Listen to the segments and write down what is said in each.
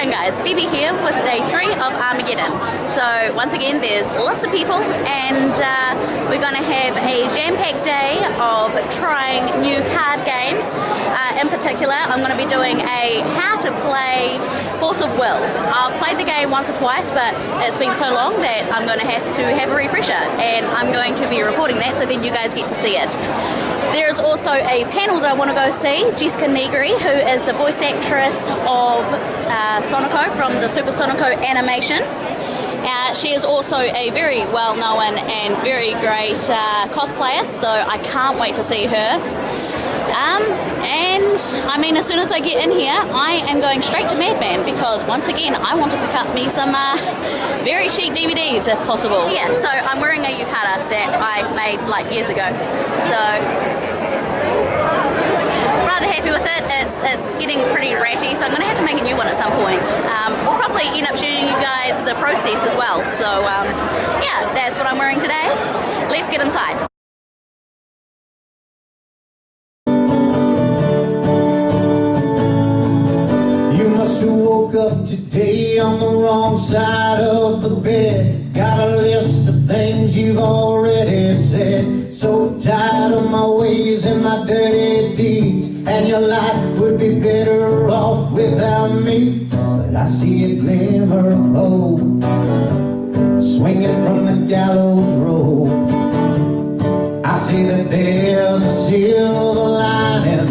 going, guys? Bibi here with day 3 of Armageddon. So once again, there's lots of people, and we're going to have a jam-packed day of trying new card games. In particular, I'm going to be doing a how to play Force of Will. I've played the game once or twice, but it's been so long that I'm going to have a refresher, and I'm going to be recording that so then you guys get to see it. There is also a panel that I want to go see, Jessica Nigri, who is the voice actress of Sonico from the Super Sonico animation. She is also a very well-known and very great cosplayer, so I can't wait to see her. And I mean, as soon as I get in here, I am going straight to Madman, because once again, I want to pick up me some very cheap DVDs if possible. Yeah, so I'm wearing a yukata that I made like years ago. So rather happy with it. It's getting pretty ratty, so I'm going to have to make a new one at some point. We'll probably end up showing you guys the process as well. So yeah, that's what I'm wearing today. Let's get inside. You must have woke up today on the wrong side of the bed. Got a list of things you've already said. So tired of my ways and my dirty deeds, and your life would be better off without me. But I see a glimmer of hope, swinging from the gallows rope. I see that there's a silver lining,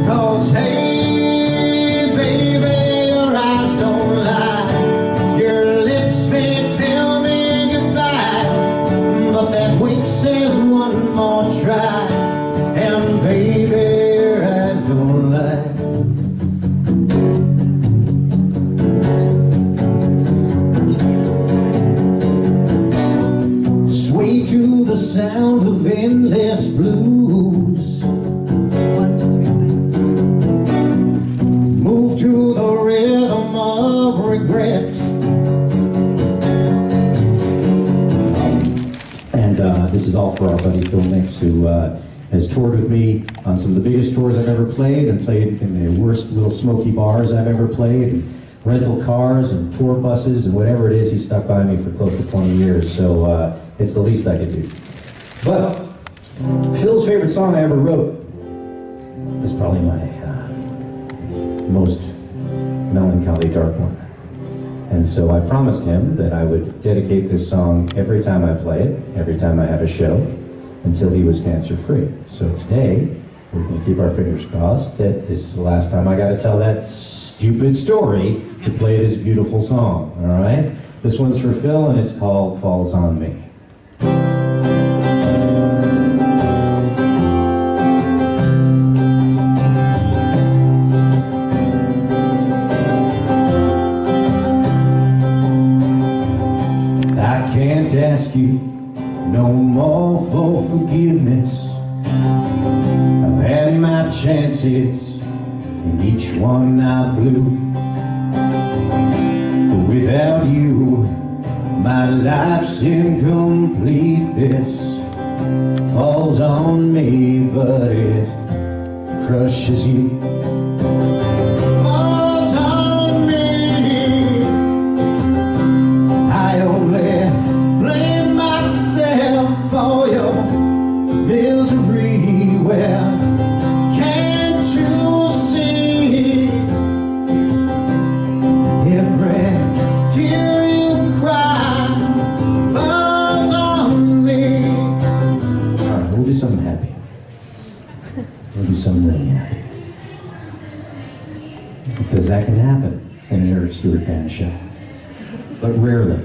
'cause hey baby, your eyes don't lie, your lips may tell me goodbye, but that wink says one more try, and baby, your eyes don't lie. Sway to the sound of endless blues, move to the rhythm of regret. And this is all for our buddy Phil Nix, who has toured with me on some of the biggest tours I've ever played, and played in the worst little smoky bars I've ever played, and rental cars and tour buses and whatever it is. He stuck by me for close to 20 years, so it's the least I could do. But Phil's favorite song I ever wrote is probably my most melancholy, dark one. And so I promised him that I would dedicate this song every time I play it, every time I have a show, until he was cancer-free. So today, we're going to keep our fingers crossed that this is the last time I got to tell that stupid story to play this beautiful song, all right? This one's for Phil, and it's called Falls on Me. I can't ask you no more for forgiveness. I've had my chances, and each one I blew. Without you, my life's incomplete. This falls on me, but it crushes you. Falls on me. I only blame myself for your misery. Well, can't you see? Every tear you cry falls on me. All right, we'll do something happy. We'll do something really happy, because that can happen in an Eric Stuart band show, but rarely.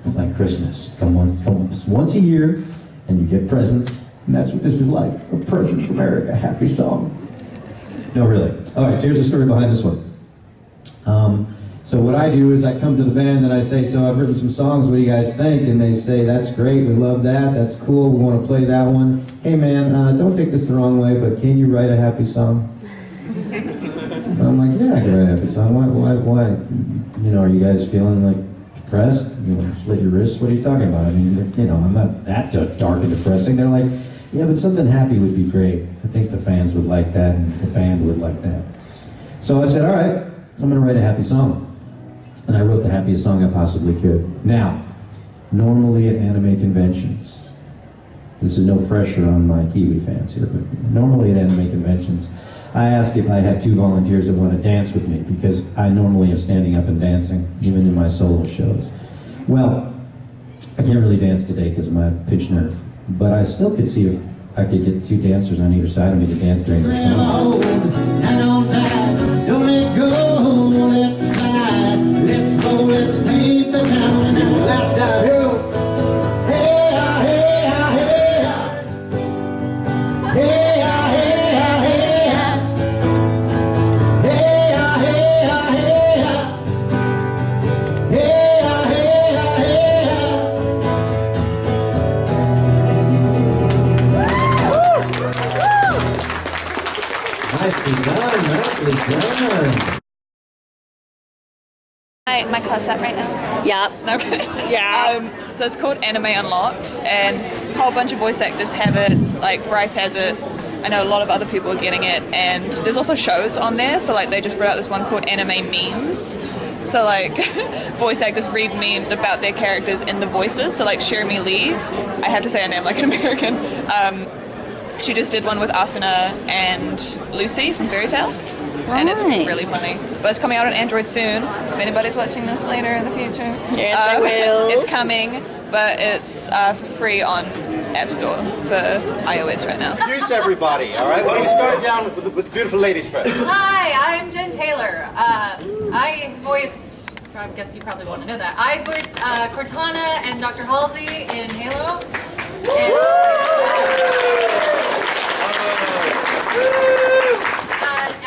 It's like Christmas. Come once a year, and you get presents, and that's what this is like. A present from Eric, a happy song. No, really. All right, so here's the story behind this one. So what I do is I come to the band and I say, so I've written some songs, what do you guys think? And they say, that's great, we love that, that's cool, we want to play that one. Hey man, don't take this the wrong way, but can you write a happy song? And I'm like, yeah, I can write a happy song. Why? You know, are you guys feeling like depressed? You want to slit your wrists? What are you talking about? I mean, you know, I'm not that dark and depressing. They're like, yeah, but something happy would be great. I think the fans would like that, and the band would like that. So I said, all right, I'm going to write a happy song. And I wrote the happiest song I possibly could. Now, normally at anime conventions, this is no pressure on my Kiwi fans here, but normally at anime conventions, I ask if I have 2 volunteers that want to dance with me, because I normally am standing up and dancing, even in my solo shows. Well, I can't really dance today because of my pinched nerve, but I still could see if I could get 2 dancers on either side of me to dance during the song. Don't let go, let's fly, let's go, let's paint the town, and last time, hey, hey, hey, hey, nicely done. My class up right now? Yep. No, okay. Yeah. So it's called Anime Unlocked, and a whole bunch of voice actors have it. Like Bryce has it. I know a lot of other people are getting it, and there's also shows on there. So like they just brought out this one called Anime Memes. So like voice actors read memes about their characters in the voices. So like Jeremy Lee, I have to say her name like an American. She just did one with Asuna and Lucy from Fairy Tail. And it's really funny. But it's coming out on Android soon. If anybody's watching this later in the future. Yes, they will. It's coming, but it's for free on App Store for iOS right now. Introduce everybody, all right? Why don't you start down with the beautiful ladies first? Hi, I'm Jen Taylor. I voiced, I guess you probably want to know that, I voiced Cortana and Dr. Halsey in Halo.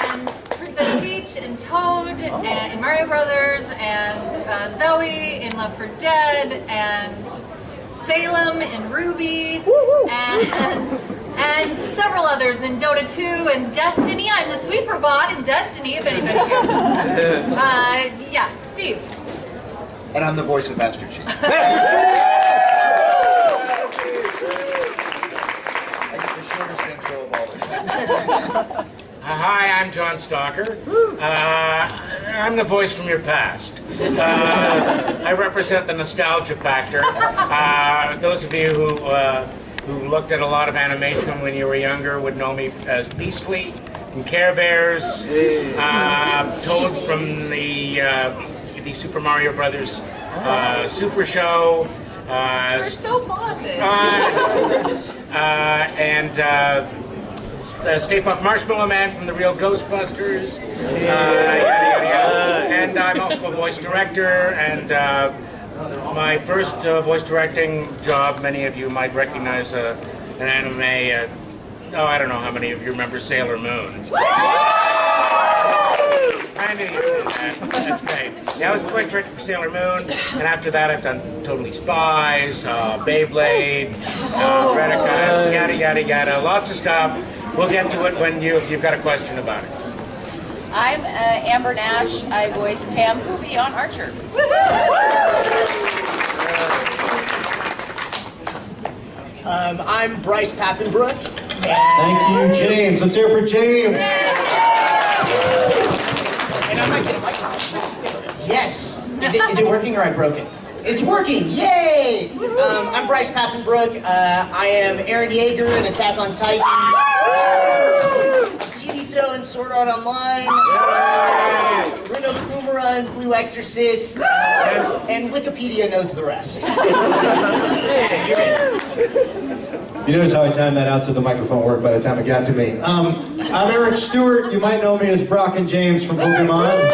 And Princess Peach and Toad in Mario Brothers, and Zoe in Left 4 Dead, and Salem in Ruby, and several others in Dota 2 and Destiny. I'm the sweeper bot in Destiny, if anybody cares. Yeah, Steve. And I'm the voice of Master Chief. I get the shortest intro of all the time. Hi, I'm John Stalker. I'm the voice from your past. I represent the nostalgia factor. Those of you who looked at a lot of animation when you were younger would know me as Beastly from Care Bears, Toad from the Super Mario Brothers Super Show. We're so bonded. And Stay Puft Marshmallow Man from the Real Ghostbusters, yada, yada, yada. And I'm also a voice director, and my first voice directing job, many of you might recognize an anime, I don't know how many of you remember Sailor Moon. I knew you'd say that. That's great. Yeah, I was the voice director for Sailor Moon, and after that I've done Totally Spies, Beyblade, Retica, yada, yada, yada, lots of stuff. We'll get to it when you've got a question about it. I'm Amber Nash. I voice Pam Hoovy on Archer. I'm Bryce Pappenbrook. Thank you, James. Let's hear it for James. Yes. Is it working or I broke it? It's working! Yay! I'm Bryce Pappenbrook. I am Eren Yeager in Attack on Titan. Kirito in Sword Art Online. Rino Kumura in Blue Exorcist. And Wikipedia knows the rest. You notice how I timed that out so the microphone worked by the time it got to me. I'm Eric Stuart. You might know me as Brock and James from Pokemon.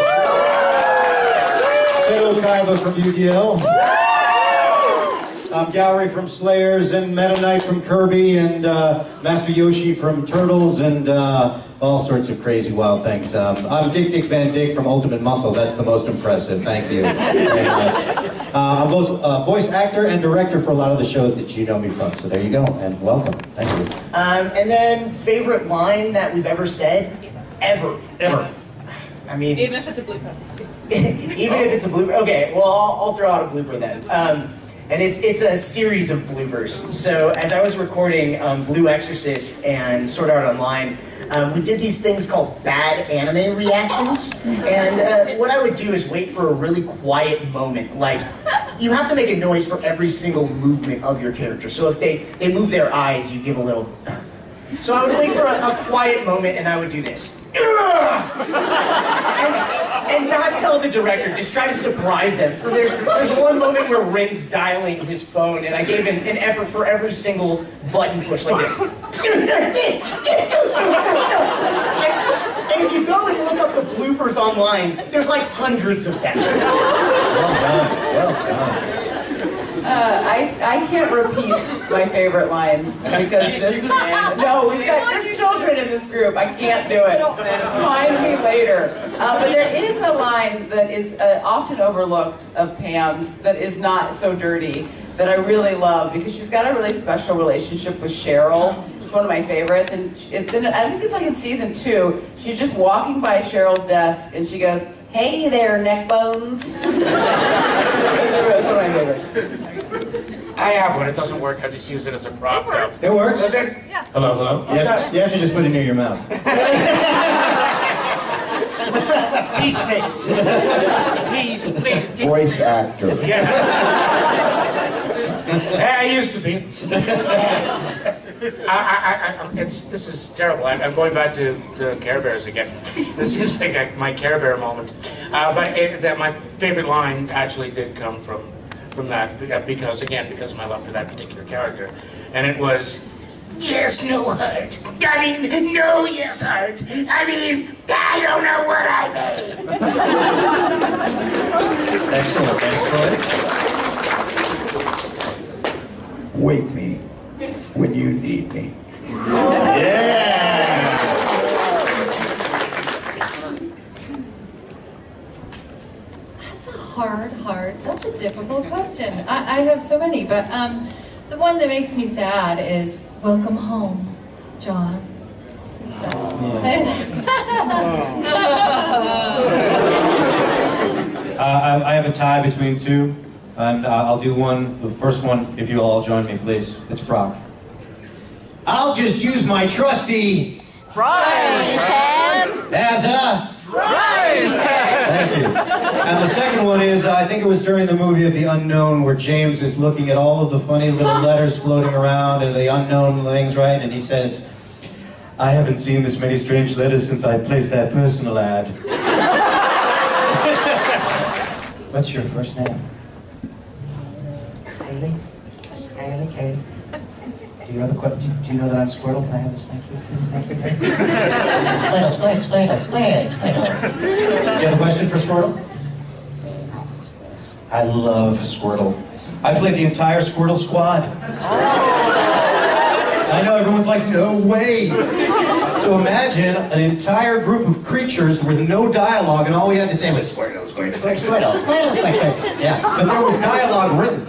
Seto Kaiba from Yu-Gi-Oh! I'm Gowry from Slayers, and Meta Knight from Kirby, and Master Yoshi from Turtles, and all sorts of crazy wild things. I'm Dick Van Dyke from Ultimate Muscle. That's the most impressive. Thank you very much. I'm both voice actor and director for a lot of the shows that you know me from. So there you go, and welcome. Thank you. And then, favorite line that we've ever said? Ever. I mean... Even if it's a blooper. Even if it's a blooper? Okay, well, I'll throw out a blooper then. And it's a series of bloopers. So as I was recording Blue Exorcist and Sword Art Online, we did these things called bad anime reactions. And what I would do is wait for a really quiet moment. Like, you have to make a noise for every single movement of your character. So if they move their eyes, you give a little... So I would wait for a quiet moment and I would do this. And not tell the director, just try to surprise them. So there's one moment where Rin's dialing his phone and I gave him an effort for every single button push like this. And if you go and look up the bloopers online, there's like hundreds of them. Well done. Well done. I can't repeat my favorite lines because this no, there's children in this group. I can't do it. Find me later. But there is a line that is often overlooked of Pam's that is not so dirty that I really love because she's got a really special relationship with Cheryl. It's one of my favorites, and it's in. I think it's like in season 2. She's just walking by Cheryl's desk, and she goes, "Hey there, neck bones." It's one of my favorites. I have one. It doesn't work. I just use it as a prop. It works. It works? Does it? Yeah. Hello, hello? You have to just put it near your mouth. Tease me. Tease, please. Tease. Voice actor. Yeah. I used to be. This is terrible. I'm going back to Care Bears again. This seems like my Care Bear moment. But my favorite line actually did come from that because of my love for that particular character, and it was, "Yes, no heart. I mean, no, yes, heart. I mean, I don't know what I made." Excellent, excellent. Wake me when you need me. Yeah! That's a difficult question. I have so many, but the one that makes me sad is "Welcome home, John." I have a tie between two, and I'll do one. The first one, if you all join me, please. It's Brock. I'll just use my trusty Frying pan. as a Frying pan. Thank you. And the second one is, I think it was during the movie of The Unknown where James is looking at all of the funny little letters floating around and the unknown things, right? And he says, "I haven't seen this many strange letters since I placed that personal ad." What's your first name? Kaylee. Kaylee. Do you have a question? Do you know that I'm Squirtle? Can I have this? Thank you, please. Thank you. Squirtle. Do you have a question for Squirtle? I love Squirtle. I played the entire Squirtle squad. I know everyone's like, no way. So imagine an entire group of creatures with no dialogue, and all we had to say was Squirtle, Squirtle, Squirtle, Squirtle, Squirtle. Yeah, but there was dialogue written.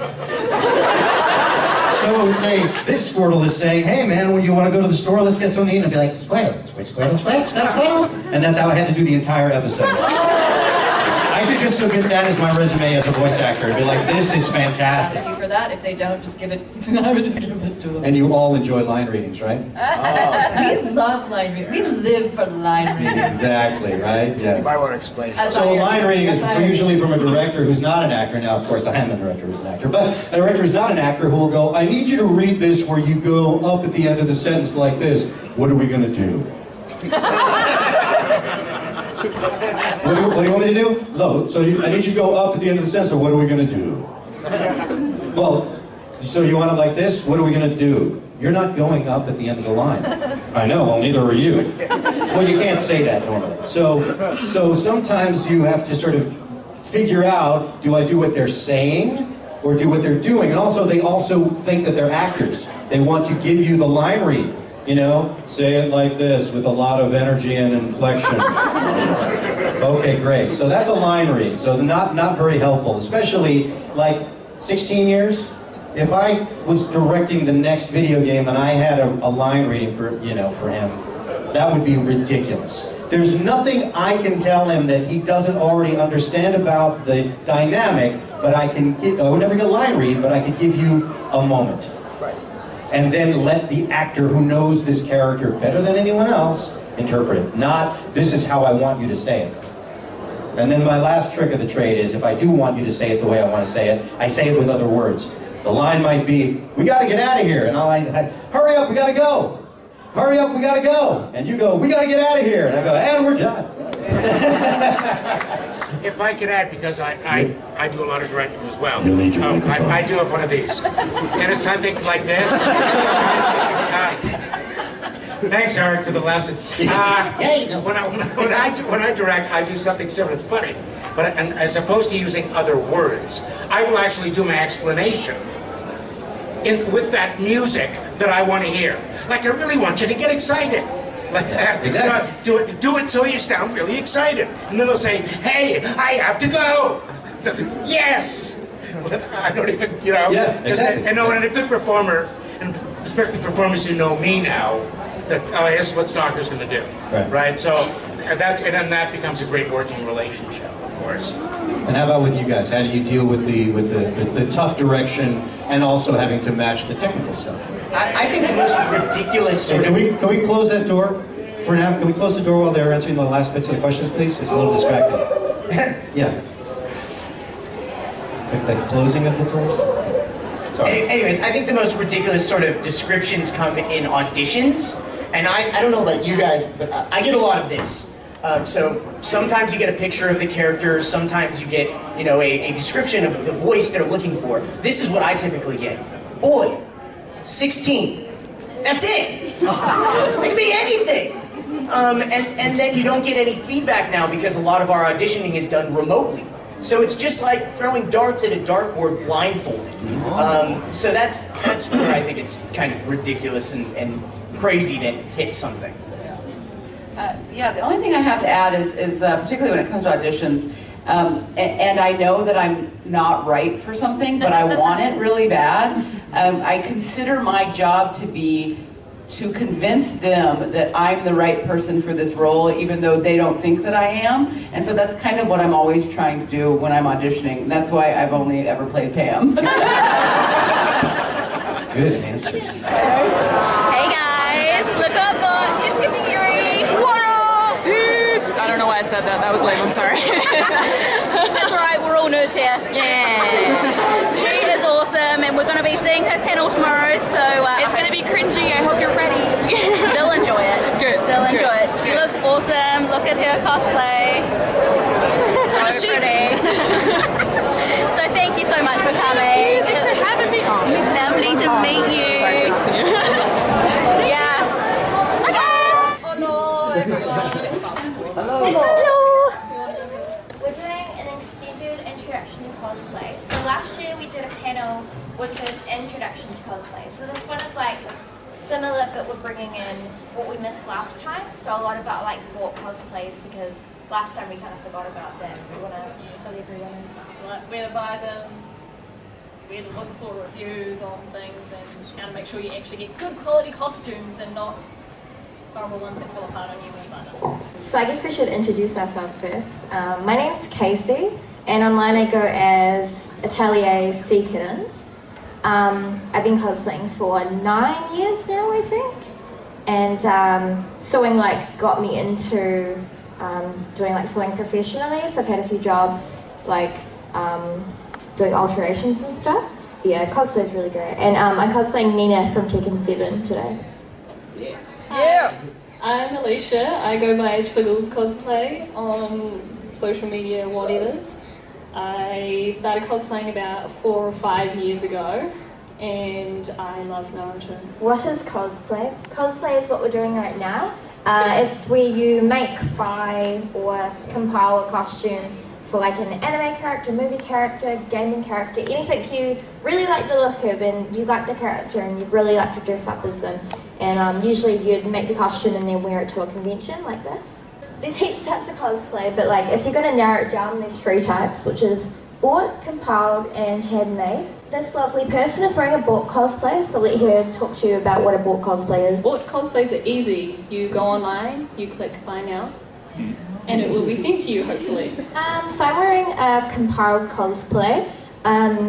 So it would say, this Squirtle is saying, "Hey man, when you want to go to the store, let's get something to eat." And I'd be like, Squirtle, Squirtle, Squirtle, Squirtle. And that's how I had to do the entire episode. I should just submit that as my resume as a voice actor. It'd be like, this is fantastic. Ask you for that. If they don't, just give it. I would just give it to them. And you all enjoy line readings, right? We love line reading. We live for line reading. Exactly, right? Yes. You might want to explain. So a line reading is usually from a director who's not an actor. Now, of course, I am a director who's an actor. But a director who's not an actor who will go, "I need you to read this where you go up at the end of the sentence like this. What are we going to do?" What do you want me to do? No, so I need you to go up at the end of the sentence, so what are we going to do? Well, so you want it like this? What are we going to do? You're not going up at the end of the line. I know, well, neither are you. Well, you can't say that normally. So sometimes you have to sort of figure out, do I do what they're saying or do what they're doing? And also, they also think that they're actors. They want to give you the line read. You know, say it like this with a lot of energy and inflection. Okay, great. So that's a line read. So not very helpful, especially like 16 years. If I was directing the next video game and I had a line reading for him, that would be ridiculous. There's nothing I can tell him that he doesn't already understand about the dynamic, but I would never get a line read, but I could give you a moment. And then let the actor who knows this character better than anyone else interpret it. Not, this is how I want you to say it. And then my last trick of the trade is, if I do want you to say it the way I want to say it, I say it with other words. The line might be, we gotta get out of here, and hurry up, we gotta go. Hurry up, we gotta go. And you go, we gotta get out of here. And I go, and we're done. If I could add, because I do a lot of directing as well. I do have one of these. And it's something like this. Thanks, Eric, for the lesson. When I direct, I do something similar. It's funny. But as opposed to using other words, I will actually do my explanation with that music that I want to hear. Like, I really want you to get excited. Like that. Exactly. Do it so you sound really excited. And then they'll say, hey, I have to go. Yes. I don't even, you know. Yeah, exactly. I know, and a good performer, and especially performers who know me now, that, oh, here's what Stalker's going to do. Right? So, and then that becomes a great working relationship, of course. And how about with you guys? How do you deal with the tough direction and also having to match the technical stuff? I think the most ridiculous sort Can we close that door for now? Can we close the door while they're answering the last bits of the questions, please? It's a little distracting. Yeah. Like the closing of the door? Sorry. Anyways, I think the most ridiculous sort of descriptions come in auditions. And I don't know about you guys, but I get a lot of this. So sometimes you get a picture of the character, sometimes you get, you know, a description of the voice they're looking for. This is what I typically get. Boy, 16. That's it. It can be anything. And then you don't get any feedback now because a lot of our auditioning is done remotely. So it's just like throwing darts at a dartboard blindfolded. So that's where I think it's kind of ridiculous and crazy to hit something. Yeah, the only thing I have to add is particularly when it comes to auditions, and I know that I'm not right for something, but I want it really bad. I consider my job to be to convince them that I'm the right person for this role, even though they don't think that I am. And so that's kind of what I'm always trying to do when I'm auditioning. That's why I've only ever played Pam. Good answer. Hey guys, look up, got Jessica Nigri. What up, peeps? I don't know why I said that. That was lame. I'm sorry. That's alright, we're all nerds here. Yeah. She is awesome, and we're going to be seeing her panel tomorrow, so... It's going to be cringy. I hope you're ready. They'll enjoy it. Good. They'll enjoy it. She looks awesome. Look at her cosplay. So pretty. So thank you so much for coming. Thanks for having me. It's lovely to meet you. Sorry for you. Yeah. Hi guys. Hello, everyone. Hello. We're doing an extended introduction to cosplay. So last year we did a panel which was introduction to cosplay. So this one is like similar, but we're bringing in what we missed last time. So a lot about like bought cosplays, because last time we kind of forgot about that. So we want to fill everyone in. So like where to buy them, where to look for reviews on things, and how to make sure you actually get good quality costumes and not horrible ones that fall apart on you when you buy them. So I guess we should introduce ourselves first. My name's Casey, and online I go as Atelier Sea Kittens. I've been cosplaying for 9 years now, I think, and sewing like got me into doing like sewing professionally. So I've had a few jobs like doing alterations and stuff. Yeah, cosplay is really great, and I'm cosplaying Nina from Tekken 7 today. Yeah. I'm Alicia. I go by Twiggles Cosplay on social media, whatevers. I started cosplaying about 4 or 5 years ago, and I love Naruto. What is cosplay? Cosplay is what we're doing right now. It's where you make, buy, or compile a costume for like an anime character, movie character, gaming character, anything you really like the look of and you like the character and you'd really like to dress up as them. And usually you'd make the costume and then wear it to a convention like this. There's heaps of types of cosplay, but like if you're going to narrow it down, there's 3 types, which is bought, compiled, and handmade. This lovely person is wearing a bought cosplay, so let her talk to you about what a bought cosplay is. Bought cosplays are easy. You go online, you click buy now, and it will be sent to you hopefully. So I'm wearing a compiled cosplay.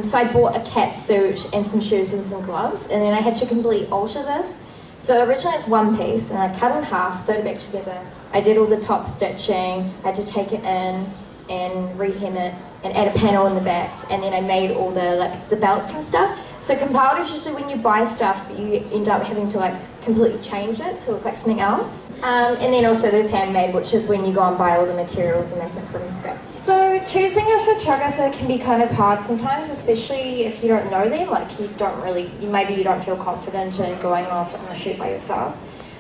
So I bought a cat suit and some shoes and some gloves, and then I had to completely alter this. So originally it's one piece, and I cut in half, sewed it back together. I did all the top stitching, I had to take it in and rehem it, and add a panel in the back, and then I made all the belts and stuff. So compiled is usually when you buy stuff, but you end up having to completely change it to look like something else. And then also there's handmade, which is when you go and buy all the materials and make it from scratch. So choosing a photographer can be kind of hard sometimes, especially if you don't know them. Maybe you don't feel confident in going off on a shoot by yourself.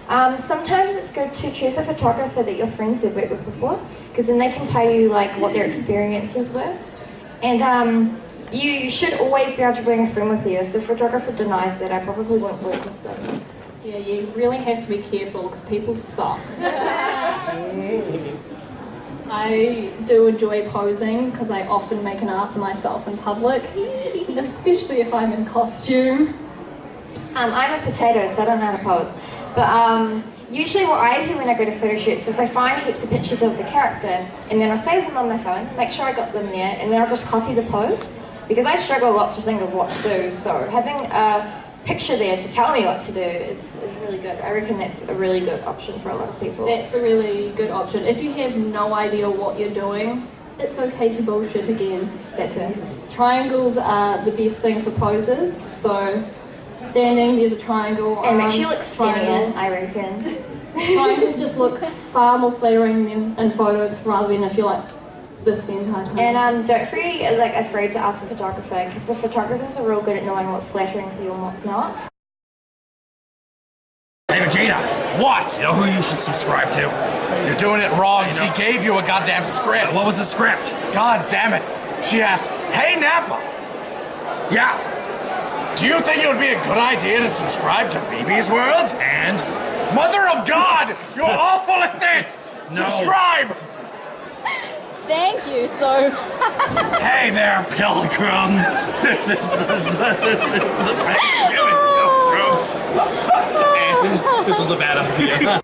Sometimes it's good to choose a photographer that your friends have worked with before, because then they can tell you what their experiences were. And you should always be able to bring a friend with you. If the photographer denies that, I probably won't work with them. Yeah, you really have to be careful because people suck. I do enjoy posing because I often make an ass of myself in public, especially if I'm in costume. I'm a potato, so I don't know how to pose. But usually what I do when I go to photo shoots is I find heaps of pictures of the character, and then I save them on my phone, make sure I got them there, and then I'll just copy the pose. Because I struggle a lot to think of what to do, so having a picture there to tell me what to do is really good. I reckon that's a really good option for a lot of people. That's a really good option. If you have no idea what you're doing, it's okay to bullshit again. That's it. Triangles are the best thing for poses. So standing, there's a triangle. And make sure you look skinnier, I reckon. Triangles just look far more flattering in photos rather than if you're this the entire time. And don't be afraid to ask the photographer, because the photographers are real good at knowing what's flattering for you and what's not. Hey Vegeta, what? You know who you should subscribe to? You're doing it wrong. She gave you a goddamn script. What was the script? God damn it. She asked, "Hey Nappa." Yeah. Do you think it would be a good idea to subscribe to Bibi's World? And? Mother of God! You're awful at this! No. Subscribe! Thank you, so... Hey there, Pilgrim! This is the Thanksgiving Pilgrim! And this was a bad idea.